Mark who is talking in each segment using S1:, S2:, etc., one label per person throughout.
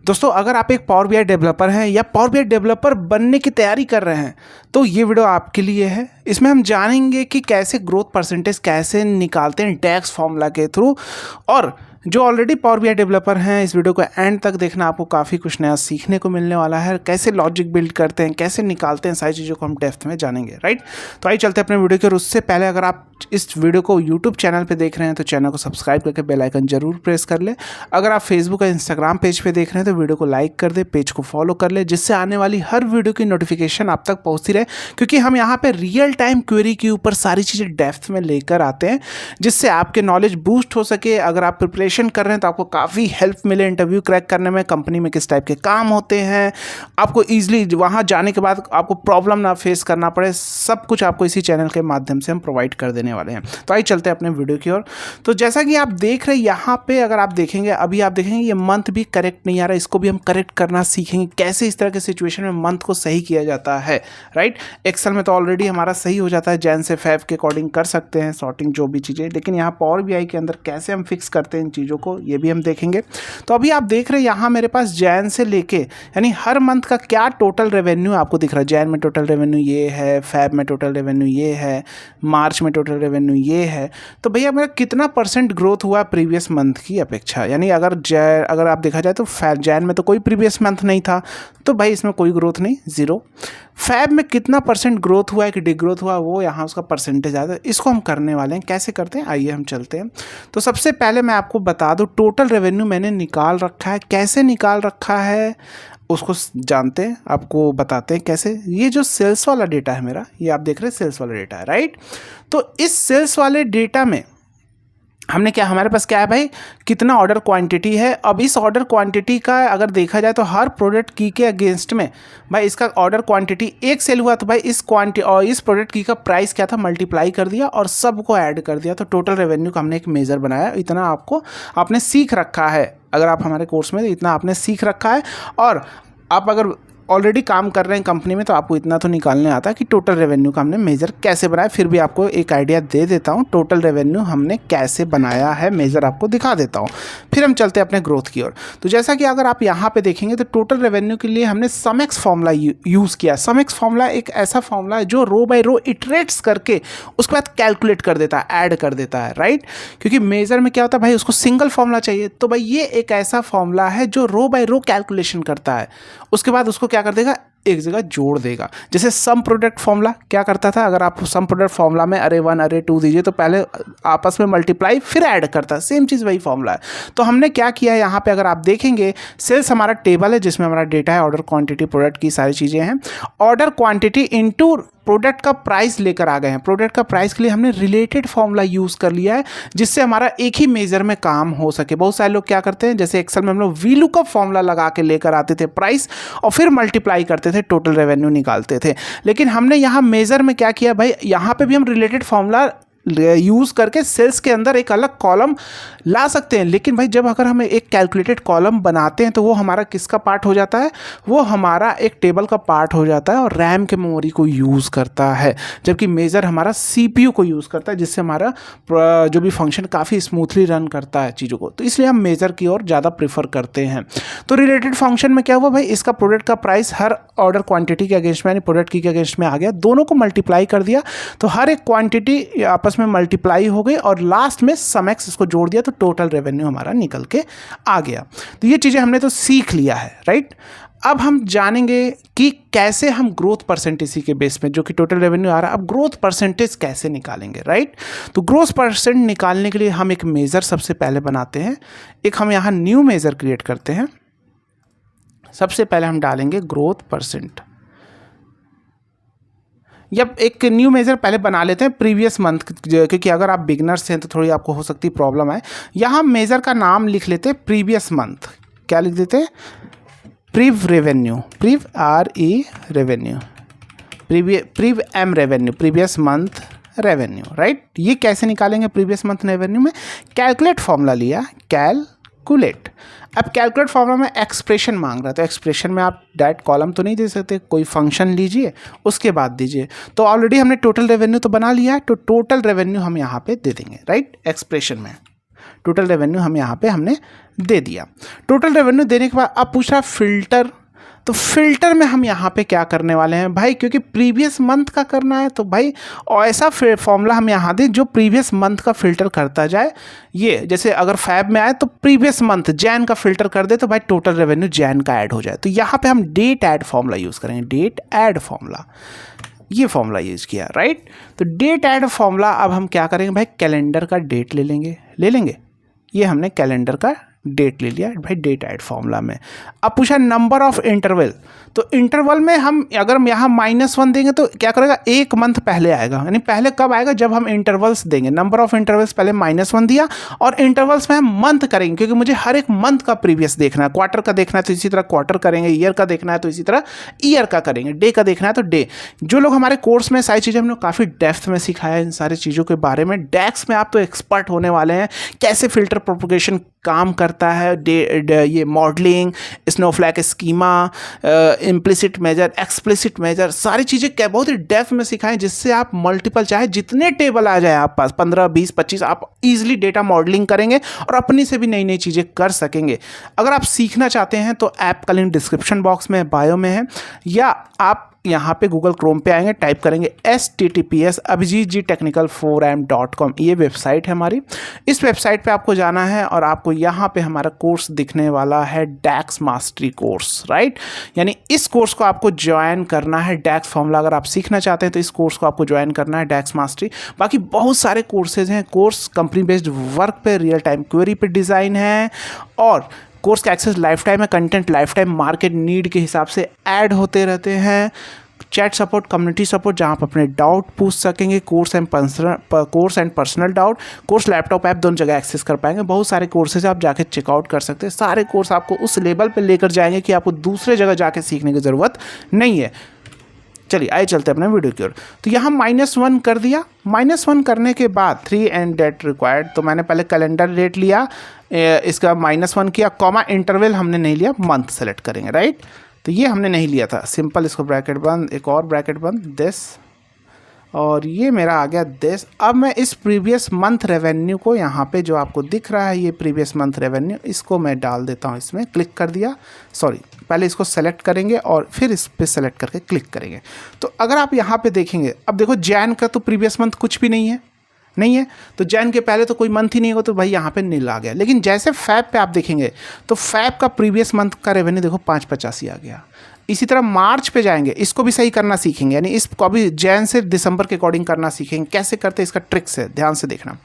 S1: दोस्तों अगर आप एक पावर बीआई डेवलपर हैं या पावर बीआई डेवलपर बनने की तैयारी कर रहे हैं तो ये वीडियो आपके लिए है। इसमें हम जानेंगे कि कैसे ग्रोथ परसेंटेज कैसे निकालते हैं डैक्स फॉर्मूला के थ्रू। और जो ऑलरेडी पावर बीआई डेवलपर हैं इस वीडियो को एंड तक देखना, आपको काफ़ी कुछ नया सीखने को मिलने वाला है। कैसे लॉजिक बिल्ड करते हैं, कैसे निकालते हैं, सारी चीज़ों को हम डेप्थ में जानेंगे। राइट, तो आइए चलते हैं अपने वीडियो की ओर। उससे पहले अगर आप इस वीडियो को यूट्यूब चैनल पे देख रहे हैं तो चैनल को सब्सक्राइब करके बेल आइकन जरूर प्रेस कर ले। अगर आप फेसबुक या इंस्टाग्राम पेज पे देख रहे हैं तो वीडियो को लाइक कर दे, पेज को फॉलो कर ले, जिससे आने वाली हर वीडियो की नोटिफिकेशन आप तक पहुंचती रहे। क्योंकि हम यहाँ पे रियल टाइम क्वेरी के ऊपर सारी चीज़ें डेप्थ में लेकर आते हैं, जिससे आपके नॉलेज बूस्ट हो सके। अगर आप प्रिपरेशन कर रहे हैं तो आपको काफ़ी हेल्प मिले इंटरव्यू क्रैक करने में, कंपनी में किस टाइप के काम होते हैं, आपको ईजिली वहाँ जाने के बाद आपको प्रॉब्लम ना फेस करना पड़े। सब कुछ आपको इसी चैनल के माध्यम से हम प्रोवाइड कर देने वाले हैं। तो आइए चलते हैं अपने वीडियो की ओर। तो जैसा कि आप देख रहे हैं यहाँ पे, अगर आप देखेंगे अभी आप देखेंगे ये मंथ भी करेक्ट नहीं आ रहा, इसको भी हम करेक्ट करना सीखेंगे। कैसे इस तरह के सिचुएशन में मंथ को सही किया जाता है। राइट, एक्सेल में तो ऑलरेडी हमारा सही हो जाता है, जैन से फेब के अकॉर्डिंग कर सकते हैं सॉर्टिंग जो भी चीज़ें, लेकिन यहाँ पावर बीआई के अंदर कैसे हम फिक्स करते हैं इन चीज़ों को, ये भी हम देखेंगे। तो अभी आप देख रहे हैं यहाँ मेरे पास जैन से लेके यानी हर मंथ का क्या टोटल रेवेन्यू आपको दिख रहा है। जैन में टोटल रेवेन्यू ये है, फेब में टोटल रेवेन्यू ये है, मार्च में टोटल रेवेन्यू ये है। तो भैया मेरा कितना परसेंट ग्रोथ हुआ प्रीवियस मंथ की अपेक्षा, यानी अगर आप देखा जाए तो जैन में तो कोई प्रीवियस मंथ नहीं था, तो भाई इसमें कोई ग्रोथ नहीं, जीरो। फैब में कितना परसेंट ग्रोथ हुआ है कि डिग्रोथ हुआ, वो यहाँ उसका परसेंटेज आता है। इसको हम करने वाले हैं। कैसे करते हैं आइए हम चलते हैं। तो सबसे पहले मैं आपको बता दूं टोटल रेवेन्यू मैंने निकाल रखा है। कैसे निकाल रखा है उसको जानते हैं, आपको बताते हैं कैसे। ये जो सेल्स वाला डेटा है मेरा, ये आप देख रहे हैं सेल्स वाला डेटा है। राइट, तो इस सेल्स वाले डेटा में हमने क्या, हमारे पास क्या है भाई, कितना ऑर्डर क्वांटिटी है। अब इस ऑर्डर क्वांटिटी का अगर देखा जाए तो हर प्रोडक्ट की के अगेंस्ट में भाई इसका ऑर्डर क्वांटिटी एक सेल हुआ, तो भाई इस क्वांटिटी और इस प्रोडक्ट की का प्राइस क्या था, मल्टीप्लाई कर दिया और सबको ऐड कर दिया, तो टोटल रेवेन्यू का हमने एक मेज़र बनाया। इतना आपने सीख रखा है, अगर आप हमारे कोर्स में, इतना आपने सीख रखा है। और आप अगर ऑलरेडी काम कर रहे हैं कंपनी में तो आपको इतना तो निकालने आता है कि टोटल रेवेन्यू का हमने मेज़र कैसे बनाया। फिर भी आपको एक आइडिया दे देता हूँ टोटल रेवेन्यू हमने कैसे बनाया है, मेज़र आपको दिखा देता हूँ। फिर हम चलते हैं अपने ग्रोथ की ओर। तो जैसा कि अगर आप यहाँ पे देखेंगे तो टोटल रेवेन्यू के लिए हमने समएक्स फॉर्मूला यूज़ किया। समएक्स फॉर्मूला एक ऐसा फॉर्मूला है जो रो बाय रो इटरेट्स करके उसके बाद कैलकुलेट कर देता है, ऐड कर देता है। राइट, क्योंकि मेज़र में क्या होता है भाई, उसको सिंगल फॉर्मूला चाहिए, तो भाई ये एक ऐसा फॉर्मूला है जो रो बाय रो कैलकुलेशन करता है, उसके बाद उसको क्या कर देगा, एक जगह जोड़ देगा। जैसे सम प्रोडक्ट फॉर्मूला क्या करता था, अगर आप सम प्रोडक्ट फॉर्मूला में अरे 1 अरे 2 दीजिए तो पहले आपस में मल्टीप्लाई फिर ऐड करता है, सेम चीज़ वही फॉर्मूला है। तो हमने क्या किया है यहाँ पे, अगर आप देखेंगे सेल्स हमारा टेबल है जिसमें हमारा डेटा है, ऑर्डर क्वांटिटी प्रोडक्ट की सारी चीज़ें हैं। ऑर्डर क्वांटिटी इनटू प्रोडक्ट का प्राइस लेकर आ गए हैं। प्रोडक्ट का प्राइस के लिए हमने रिलेटेड फॉर्मूला यूज़ कर लिया है, जिससे हमारा एक ही मेजर में काम हो सके। बहुत सारे लोग क्या करते हैं, जैसे एक्सेल में हम लोग वी लुकअप फॉर्मूला लगा के लेकर आते थे प्राइस और फिर मल्टीप्लाई करते थे, टोटल रेवेन्यू निकालते थे। लेकिन हमने यहाँ मेजर में क्या किया भाई, यहाँ पे भी हम रिलेटेड फॉर्मूला यूज़ करके सेल्स के अंदर एक अलग कॉलम ला सकते हैं। लेकिन भाई जब अगर हम एक कैलकुलेटेड कॉलम बनाते हैं तो वो हमारा किसका पार्ट हो जाता है, वो हमारा एक टेबल का पार्ट हो जाता है और रैम के मेमोरी को यूज़ करता है, जबकि मेज़र हमारा सीपीयू को यूज़ करता है, जिससे हमारा जो भी फंक्शन काफ़ी स्मूथली रन करता है चीज़ों को। तो इसलिए हम मेज़र की ओर ज़्यादा प्रीफर करते हैं। तो रिलेटेड फंक्शन में क्या हुआ भाई, इसका प्रोडक्ट का प्राइस हर ऑर्डर क्वान्टिटी के अगेंस्ट में यानी प्रोडक्ट की के अगेंस्ट में आ गया, दोनों को मल्टीप्लाई कर दिया तो हर एक क्वान्टिटी आपस में मल्टीप्लाई हो गई और लास्ट में समएक्स इसको जोड़ दिया तो टोटल रेवेन्यू हमारा निकल के आ गया। तो ये चीज़ें हमने तो सीख लिया है। राइट, अब हम जानेंगे कि कैसे हम ग्रोथ परसेंटेज के बेस में, जो कि टोटल रेवेन्यू आ रहा है, अब ग्रोथ परसेंटेज कैसे निकालेंगे। राइट, तो ग्रोथ परसेंट निकालने के लिए हम एक मेज़र सबसे पहले बनाते हैं। एक हम यहाँ न्यू मेज़र क्रिएट करते हैं। सबसे पहले हम डालेंगे ग्रोथ परसेंट, या एक न्यू मेज़र पहले बना लेते हैं प्रीवियस मंथ, क्योंकि अगर आप बिगनर्स हैं तो थोड़ी आपको हो सकती प्रॉब्लम है। यहाँ मेज़र का नाम लिख लेते हैं प्रीवियस मंथ। क्या लिख देते हैं, prev revenue, prev RE revenue, prev M revenue, previous month revenue. Right, ये कैसे निकालेंगे प्रीवियस मंथ रेवेन्यू में, कैलकुलेट फॉर्मूला लिया, कैलकुलेट। अब कैलकुलेट फॉर्मूला में एक्सप्रेशन मांग रहा है, तो एक्सप्रेशन में आप डायरेक्ट कॉलम तो नहीं दे सकते, कोई फंक्शन लीजिए उसके बाद दीजिए। तो ऑलरेडी हमने टोटल रेवेन्यू तो बना लिया है, तो टोटल रेवेन्यू हम यहाँ पे दे देंगे। राइट, एक्सप्रेशन में टोटल रेवेन्यू हम यहाँ पे हमने दे दिया। टोटल रेवेन्यू देने के बाद अब पूछ रहा फिल्टर, तो फिल्टर में हम यहाँ पे क्या करने वाले हैं भाई, क्योंकि प्रीवियस मंथ का करना है तो भाई ऐसा फॉर्मूला हम यहाँ दें जो प्रीवियस मंथ का फिल्टर करता जाए। ये जैसे अगर फैब में आए तो प्रीवियस मंथ जैन का फिल्टर कर दे तो भाई टोटल रेवेन्यू जैन का ऐड हो जाए। तो यहाँ पे हम डेट ऐड फॉर्मूला यूज़ करेंगे, डेट ऐड फॉर्मूला, ये फॉर्मूला यूज़ किया, राइट। तो डेट ऐड फॉर्मूला अब हम क्या करेंगे भाई, कैलेंडर का डेट ले लेंगे, ये हमने कैलेंडर का डेट ले लिया भाई डेट ऐड फॉर्मूला में। अब पूछा नंबर ऑफ इंटरवल, तो इंटरवल में हम अगर यहाँ -1 देंगे तो क्या करेगा, एक मंथ पहले आएगा, यानी पहले कब आएगा जब हम इंटरवल्स देंगे। नंबर ऑफ इंटरवल्स पहले -1 दिया और इंटरवल्स में हम मंथ करेंगे क्योंकि मुझे हर एक मंथ का प्रीवियस देखना है, क्वार्टर का देखना है तो इसी तरह क्वार्टर करेंगे, ईयर का देखना है तो इसी तरह ईयर का करेंगे, डे का देखना है तो डे। जो लोग हमारे कोर्स में सारी चीज़ें हम लोग काफ़ी डेप्थ में सिखाया है इन सारी चीज़ों के बारे में। डैक्स में आप तो एक्सपर्ट होने वाले हैं, कैसे फिल्टर प्रोपगेशन काम करता है, ये modelling, snowflake schema, implicit measure, explicit measure, सारी चीज़ें क्या बहुत ही डेप्थ में सिखाएं जिससे आप मल्टीपल चाहे जितने टेबल आ जाए आप पास 15, 20, 25 आप इजीली डेटा मॉडलिंग करेंगे और अपनी से भी नई नई चीज़ें कर सकेंगे। अगर आप सीखना चाहते हैं तो ऐप का लिंक डिस्क्रिप्शन बॉक्स में बायो में है, या आप यहाँ पे गूगल क्रोम पे आएंगे, टाइप करेंगे https://abhijitechnical4m.com, ये वेबसाइट है हमारी। इस वेबसाइट पे आपको जाना है और आपको यहाँ पे हमारा कोर्स दिखने वाला है डैक्स मास्टरी कोर्स, राइट। यानी इस कोर्स को आपको ज्वाइन करना है। डैक्स फॉर्मूला अगर आप सीखना चाहते हैं तो इस कोर्स को आपको ज्वाइन करना है, डैक्स मास्टरी। बाकी बहुत सारे कोर्सेज हैं, कोर्स कंपनी बेस्ड वर्क पे, रियल टाइम क्वेरी पे डिज़ाइन है, और कोर्स का एक्सेस लाइफ टाइम है, content life time market need के हिसाब से ऐड होते रहते हैं। चैट सपोर्ट, कम्युनिटी सपोर्ट जहाँ आप अपने डाउट पूछ सकेंगे, course and personal doubt, course laptop app दोनों जगह एक्सेस कर पाएंगे। बहुत सारे कोर्सेज आप जाके चेकआउट कर सकते हैं। सारे कोर्स आपको उस लेवल पे लेकर जाएंगे कि आपको दूसरे जगह जाके सीखने की ज़रूरत नहीं है। चलिए आइए चलते हैं अपने वीडियो की ओर। तो यहाँ -1 कर दिया, -1 करने के बाद 3 एंड डेट रिक्वायर्ड, तो मैंने पहले कैलेंडर डेट लिया, इसका -1 किया, कॉमा इंटरवल हमने नहीं लिया, मंथ सेलेक्ट करेंगे, राइट। तो ये हमने नहीं लिया था, सिंपल इसको ब्रैकेट बंद, एक और ब्रैकेट बंद, दिस, और ये मेरा आ गया दिस। अब मैं इस प्रीवियस मंथ रेवेन्यू को यहाँ पे जो आपको दिख रहा है ये प्रीवियस मंथ रेवेन्यू, इसको मैं डाल देता हूँ इसमें, क्लिक कर दिया, सॉरी पहले इसको सेलेक्ट करेंगे और फिर इस पे सेलेक्ट करके क्लिक करेंगे। तो अगर आप यहाँ पे देखेंगे, अब देखो जैन का तो प्रीवियस मंथ कुछ भी नहीं है, तो जैन के पहले तो कोई मंथ ही नहीं होगा, तो भाई यहाँ पे नील आ गया। लेकिन जैसे फैब पे आप देखेंगे तो फैब का प्रीवियस मंथ का रेवेन्यू देखो 585 आ गया। इसी तरह मार्च पे जाएंगे, इसको भी सही करना सीखेंगे, यानी इसको अभी जैन से दिसंबर के अकॉर्डिंग करना सीखेंगे। कैसे करते हैं इसका ट्रिक्स है, ध्यान से देखना।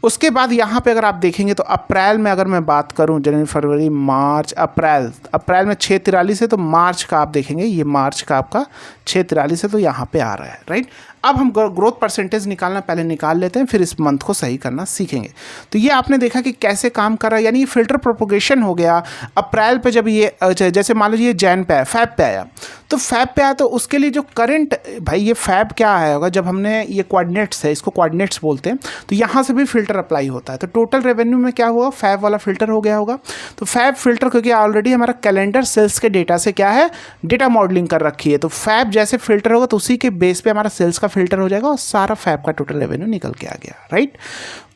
S1: उसके बाद यहाँ पे अगर आप देखेंगे तो अप्रैल में अगर मैं बात करूँ, जनवरी, फरवरी, मार्च, अप्रैल में 643 है, तो मार्च का आप देखेंगे ये मार्च का आपका 643 है, तो यहाँ पे आ रहा है, राइट। अब हम ग्रोथ परसेंटेज निकालना पहले निकाल लेते हैं, फिर इस मंथ को सही करना सीखेंगे। तो ये आपने देखा कि कैसे काम कर रहा है, यानी ये फिल्टर प्रोपोगेशन हो गया। अप्रैल पे जब ये जैसे मान लीजिए जैन पे आया, फैब पे आया, तो फैब पे आया तो उसके लिए जो करंट, भाई ये फैब क्या आया होगा, जब हमने ये कोऑर्डिनेट्स है, इसको कोऑर्डिनेट्स बोलते हैं, तो यहाँ से भी फिल्टर अप्लाई होता है। तो टोटल रेवेन्यू में क्या हुआ, फैब वाला फिल्टर हो गया होगा। तो फैब फिल्टर क्योंकि ऑलरेडी हमारा कैलेंडर सेल्स के डेटा से क्या है, डेटा मॉडलिंग कर रखी है, तो फैब जैसे फिल्टर होगा तो उसी के बेस पे हमारा सेल्स का फिल्टर हो जाएगा और सारा फैब का टोटल रेवेन्यू निकल के आ गया, राइट।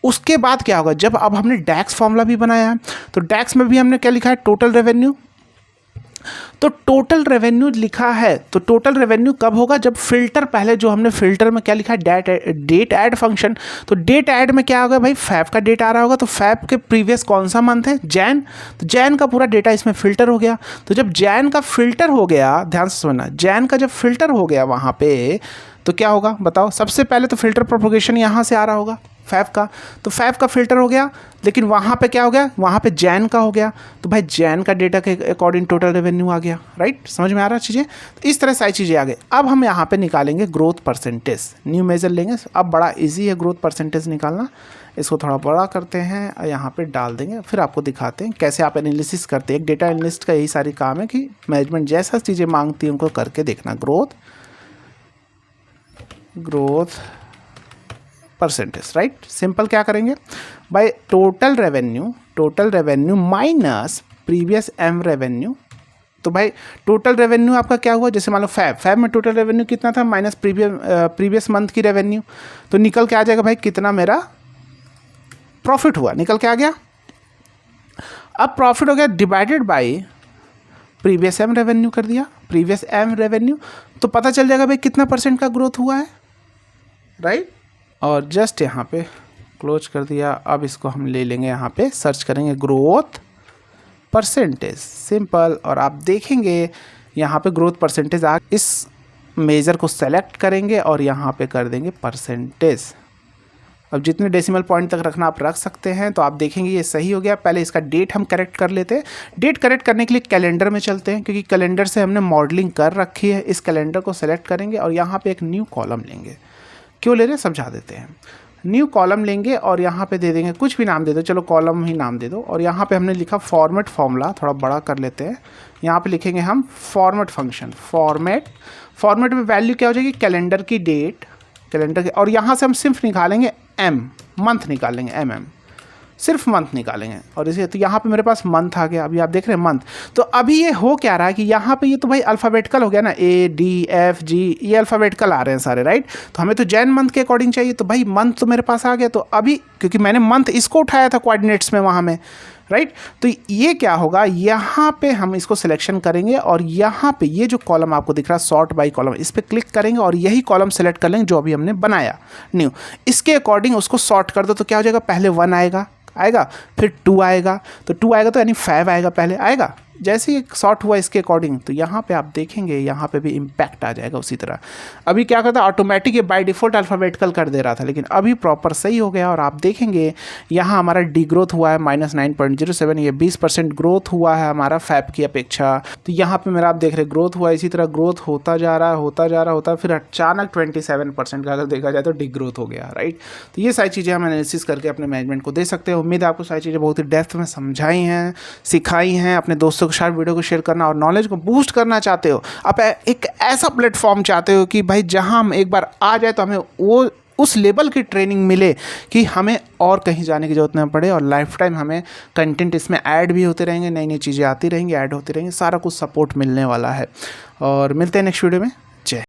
S1: उसके बाद क्या होगा, जब अब हमने डैक्स फॉर्मूला भी बनाया है, तो डैक्स में भी हमने क्या लिखा है, टोटल रेवेन्यू। तो टोटल रेवेन्यू लिखा है, तो टोटल रेवेन्यू कब होगा, जब फिल्टर, पहले जो हमने फिल्टर में क्या लिखा है, डेट ऐड फंक्शन। तो डेट ऐड में क्या होगा भाई, फैब का डेटा आ रहा होगा, तो फैब के प्रीवियस कौन सा मंथ है, जैन, तो जैन का पूरा डेटा इसमें फिल्टर हो गया। तो जब जैन का फिल्टर हो गया, ध्यान से सुनना, जैन का जब फिल्टर हो गया वहाँ पे, तो क्या होगा बताओ, सबसे पहले तो फिल्टर प्रोपोगेशन यहाँ से आ रहा होगा फैब का, तो फैब का फिल्टर हो गया, लेकिन वहाँ पे क्या हो गया, वहाँ पे जैन का हो गया, तो भाई जैन का डेटा के अकॉर्डिंग टोटल रेवेन्यू आ गया, राइट। समझ में आ रहा है चीज़ें, तो इस तरह सारी चीज़ें आ गई। अब हम यहाँ पे निकालेंगे ग्रोथ परसेंटेज, न्यू मेजर लेंगे। अब बड़ा इजी है ग्रोथ परसेंटेज निकालना, इसको थोड़ा बड़ा करते हैं, यहाँ पे डाल देंगे, फिर आपको दिखाते हैं कैसे आप एनालिसिस करते हैं। एक डेटा एनालिस्ट का यही सारी काम है कि मैनेजमेंट जैसा चीज़ें मांगती है उनको करके देखना। Growth percentage, right. सिंपल क्या करेंगे भाई, total revenue minus previous M revenue. तो भाई टोटल रेवेन्यू आपका क्या हुआ, जैसे मान लो फैब में टोटल रेवेन्यू कितना था, माइनस प्रीवियस मंथ की रेवेन्यू, तो निकल के आ जाएगा भाई कितना मेरा प्रॉफिट हुआ, निकल के आ गया। अब प्रॉफिट हो गया divided by previous M revenue कर दिया, प्रीवियस एम रेवेन्यू, तो पता चल जाएगा भाई कितना % का ग्रोथ हुआ है, राइट। और जस्ट यहाँ पे क्लोज कर दिया। अब इसको हम ले लेंगे, यहाँ पे सर्च करेंगे ग्रोथ परसेंटेज, सिंपल, और आप देखेंगे यहाँ पे ग्रोथ परसेंटेज आ, इस मेजर को सेलेक्ट करेंगे और यहाँ पे कर देंगे परसेंटेज। अब जितने डेसिमल पॉइंट तक रखना आप रख सकते हैं। तो आप देखेंगे ये सही हो गया। पहले इसका डेट हम करेक्ट कर लेते हैं। डेट करेक्ट करने के लिए कैलेंडर में चलते हैं, क्योंकि कैलेंडर से हमने मॉडलिंग कर रखी है। इस कैलेंडर को सेलेक्ट करेंगे और यहाँ पे एक न्यू कॉलम लेंगे। क्यों ले रहे हैं समझा देते हैं। न्यू कॉलम लेंगे और यहाँ पे दे देंगे, कुछ भी नाम दे दो, चलो कॉलम ही नाम दे दो। और यहाँ पे हमने लिखा फॉर्मेट फॉर्मूला, थोड़ा बड़ा कर लेते हैं। यहाँ पे लिखेंगे हम फॉर्मेट फंक्शन, फॉर्मेट में वैल्यू क्या हो जाएगी, कैलेंडर की डेट, कैलेंडर की, और यहाँ से हम सिर्फ निकालेंगे एम, मंथ निकालेंगे, एम सिर्फ मंथ निकालेंगे। और इसे तो यहाँ पे मेरे पास मंथ आ गया। अभी आप देख रहे हैं मंथ। तो अभी ये हो क्या रहा है कि यहाँ पे ये तो भाई अल्फ़ाबेटिकल हो गया ना, ADFG, ये अल्फ़ाबेटिकल आ रहे हैं सारे, राइट। तो हमें तो जैन मंथ के अकॉर्डिंग चाहिए, तो भाई मंथ तो मेरे पास आ गया। तो अभी क्योंकि मैंने मंथ इसको उठाया था कोऑर्डिनेट्स में वहाँ में, राइट। तो ये क्या होगा, यहाँ पे हम इसको सिलेक्शन करेंगे और यहाँ पे ये जो कॉलम आपको दिख रहा है सॉर्ट बाय कॉलम, इस पर क्लिक करेंगे और यही कॉलम सेलेक्ट कर लेंगे जो अभी हमने बनाया न्यू। इसके अकॉर्डिंग उसको सॉर्ट कर दो, तो क्या हो जाएगा, पहले 1 आएगा, फिर 2 आएगा, तो 2 आएगा तो यानी 5 आएगा, पहले आएगा। जैसे ही सॉर्ट हुआ इसके अकॉर्डिंग, तो यहाँ पे आप देखेंगे यहाँ पे भी इम्पैक्ट आ जाएगा उसी तरह। अभी क्या करता है ऑटोमेटिक, ये बाय डिफ़ॉल्ट अल्फ़ाबेटिकल कर दे रहा था, लेकिन अभी प्रॉपर सही हो गया। और आप देखेंगे यहाँ हमारा डी ग्रोथ हुआ है -9.07, ये 20% ग्रोथ हुआ है हमारा फैब की अपेक्षा। तो यहाँ पे मेरा आप देख रहे ग्रोथ हुआ, इसी तरह ग्रोथ होता जा रहा, फिर अचानक 27% का अगर देखा जाए तो डी ग्रोथ हो गया, राइट। तो ये सारी चीज़ें हम एनालिसिस करके अपने मैनेजमेंट को दे सकते हैं। उम्मीद है आपको सारी चीज़ें बहुत ही डेप्थ में समझाई हैं, सिखाई हैं। अपने दोस्तों के साथ वीडियो को शेयर करना और नॉलेज को बूस्ट करना चाहते हो, आप एक ऐसा प्लेटफॉर्म चाहते हो कि भाई जहां हम एक बार आ जाए तो हमें वो उस लेवल की ट्रेनिंग मिले कि हमें और कहीं जाने की जरूरत ना पड़े, और लाइफ टाइम हमें कंटेंट इसमें ऐड भी होते रहेंगे, नई नई चीज़ें आती रहेंगी, ऐड होती रहेंगी, सारा कुछ सपोर्ट मिलने वाला है। और मिलते हैं नेक्स्ट वीडियो में।